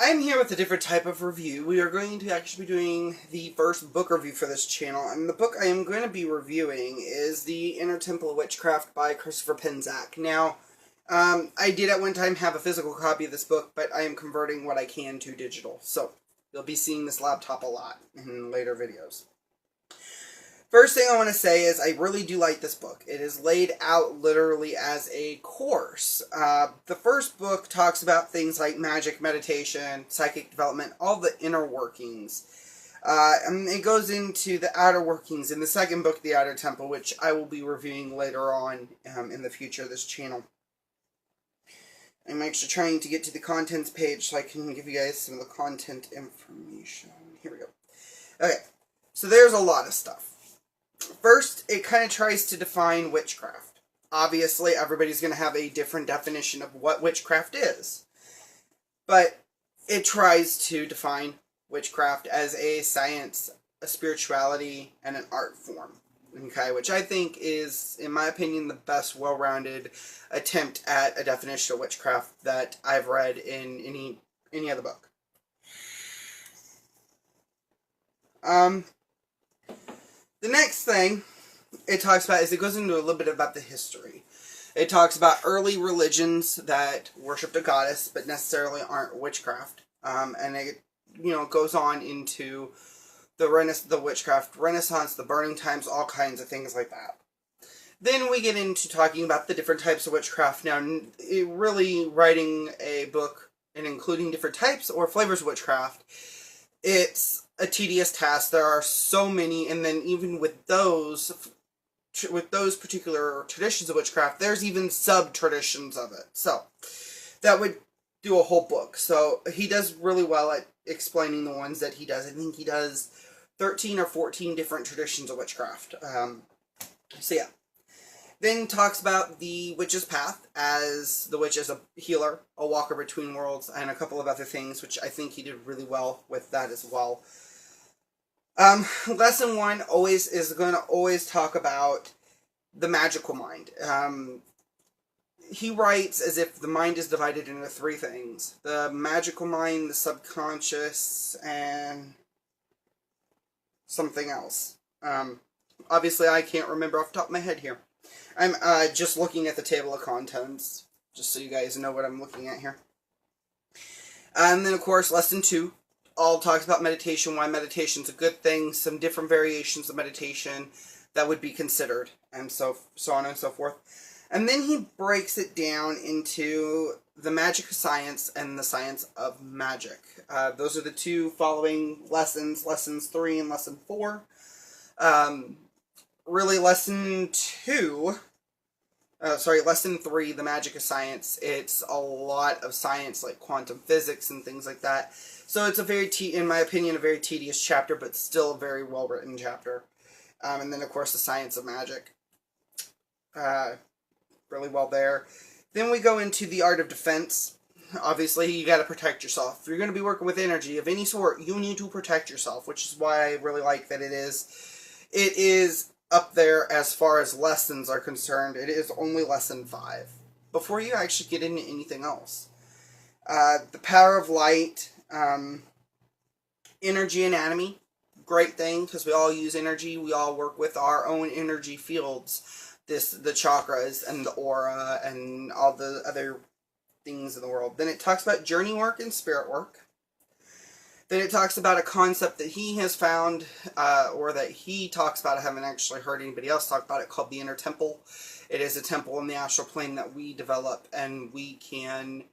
I'm here with a different type of review. We are going to actually be doing the first book review for this channel, and the book I am going to be reviewing is The Inner Temple of Witchcraft by Christopher Penczak. Now, I did at one time have a physical copy of this book, but I am converting what I can to digital, so you'll be seeing this laptop a lot in later videos. First thing I want to say is I really do like this book. It is laid out literally as a course. The first book talks about things like magic, meditation, psychic development, all the inner workings. And it goes into the outer workings in the second book, The Outer Temple, which I will be reviewing later on in the future of this channel. I'm actually trying to get to the contents page so I can give you guys some of the content information. Here we go. Okay, so there's a lot of stuff. First, it kind of tries to define witchcraft. Obviously, everybody's going to have a different definition of what witchcraft is. But it tries to define witchcraft as a science, a spirituality, and an art form. Okay, which I think is, in my opinion, the best well-rounded attempt at a definition of witchcraft that I've read in any other book. The next thing it talks about is it goes into a little bit about the history. It talks about early religions that worshipped a goddess, but necessarily aren't witchcraft. And it, goes on into the witchcraft Renaissance, the burning times, all kinds of things like that. Then we get into talking about the different types of witchcraft. Now, really writing a book and including different types or flavors of witchcraft, it's a tedious task. There are so many, and then even with those particular traditions of witchcraft, there's even sub-traditions of it. So, that would do a whole book. So, he does really well at explaining the ones that he does. I think he does 13 or 14 different traditions of witchcraft. So, yeah. Then talks about the witch's path, as the witch is a healer, a walker between worlds, and a couple of other things, which I think he did really well with that as well. Lesson 1 is going to always talk about the magical mind. He writes as if the mind is divided into 3 things. The magical mind, the subconscious, and something else. Obviously, I can't remember off the top of my head here. I'm just looking at the table of contents, just so you guys know what I'm looking at here. And then, of course, Lesson 2 all talks about meditation, why meditation's a good thing, some different variations of meditation that would be considered, and so on and so forth. And then he breaks it down into the magic of science and the science of magic. Those are the 2 following lessons, Lessons 3 and Lesson 4. Really, Lesson 3, the magic of science, it's a lot of science, like quantum physics and things like that. So it's in my opinion, a very tedious chapter, but still a very well-written chapter. And then, of course, the science of magic. Really well there. Then we go into the art of defense. Obviously, you got to protect yourself. If you're going to be working with energy of any sort, you need to protect yourself, which is why I really like that it is up there as far as lessons are concerned. It is only Lesson 5 before you actually get into anything else. The power of light, energy anatomy, great thing because we all use energy. We all work with our own energy fields. The chakras and the aura and all the other things in the world. Then it talks about journey work and spirit work. Then it talks about a concept that he has found, or that he talks about. I haven't actually heard anybody else talk about it, called the Inner Temple. It is a temple in the astral plane that we develop, and we can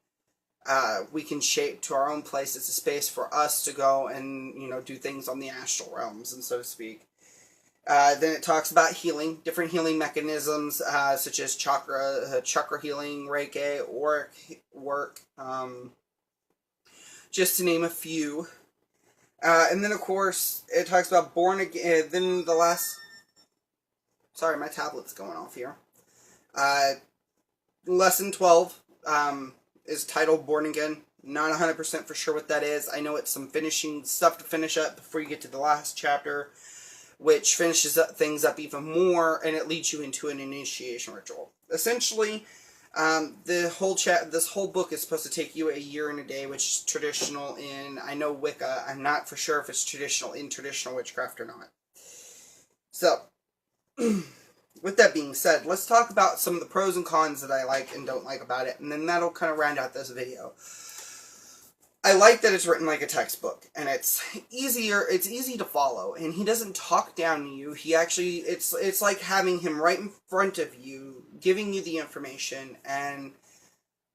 shape to our own place. It's a space for us to go and, do things on the astral realms, and so to speak. Then it talks about healing, different healing mechanisms, such as chakra healing, Reiki, auric work, just to name a few. And then, of course, it talks about born again. Then the last... Sorry, my tablet's going off here. Lesson 12 is titled Born Again. Not 100% for sure what that is. I know it's some finishing stuff to finish up before you get to the last chapter, which finishes things up even more, and it leads you into an initiation ritual. Essentially, This whole book is supposed to take you a year and a day, which is traditional in, I know, Wicca. I'm not for sure if it's traditional in traditional witchcraft or not. So, with that being said, let's talk about some of the pros and cons that I like and don't like about it, and then that'll kind of round out this video. I like that it's written like a textbook, and it's easy to follow, and he doesn't talk down to you. He actually, it's like having him right in front of you, giving you the information, and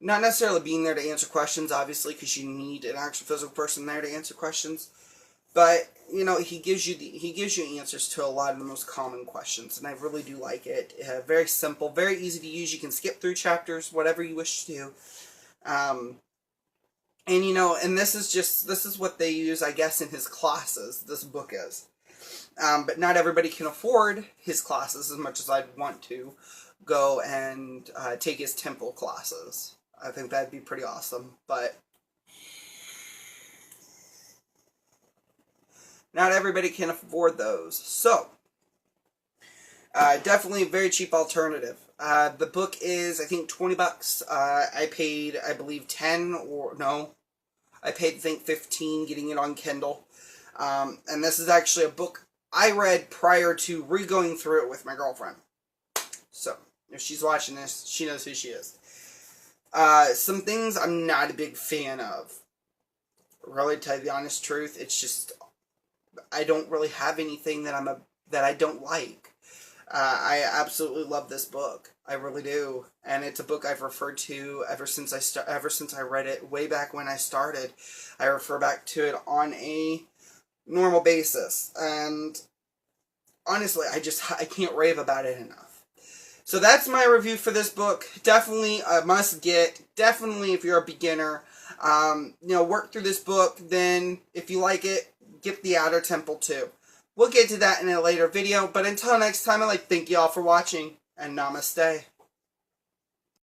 not necessarily being there to answer questions, obviously, because you need an actual physical person there to answer questions. But, you know, he gives you answers to a lot of the most common questions, and I really do like it. Very simple, very easy to use. You can skip through chapters, whatever you wish to do. And, you know, and this is what they use, I guess, in his classes, this book is. But not everybody can afford his classes as much as I'd want to go and take his temple classes. I think that'd be pretty awesome, but not everybody can afford those. So, definitely a very cheap alternative. The book is, I think, $20. I paid, I believe, 10 or no. I paid, I think, 15 getting it on Kindle. And this is actually a book I read prior to re-going through it with my girlfriend. So, if she's watching this, she knows who she is. Some things I'm not a big fan of. Really, to tell you the honest truth, it's just, I don't really have anything that I don't like. I absolutely love this book. I really do, and it's a book I've referred to ever since I read it way back when I started. I refer back to it on a normal basis, and honestly, I can't rave about it enough. So that's my review for this book. Definitely a must get. Definitely if you're a beginner, you know, work through this book. Then if you like it, get the Outer Temple too. We'll get to that in a later video, but until next time, I'd like to thank you all for watching, and namaste.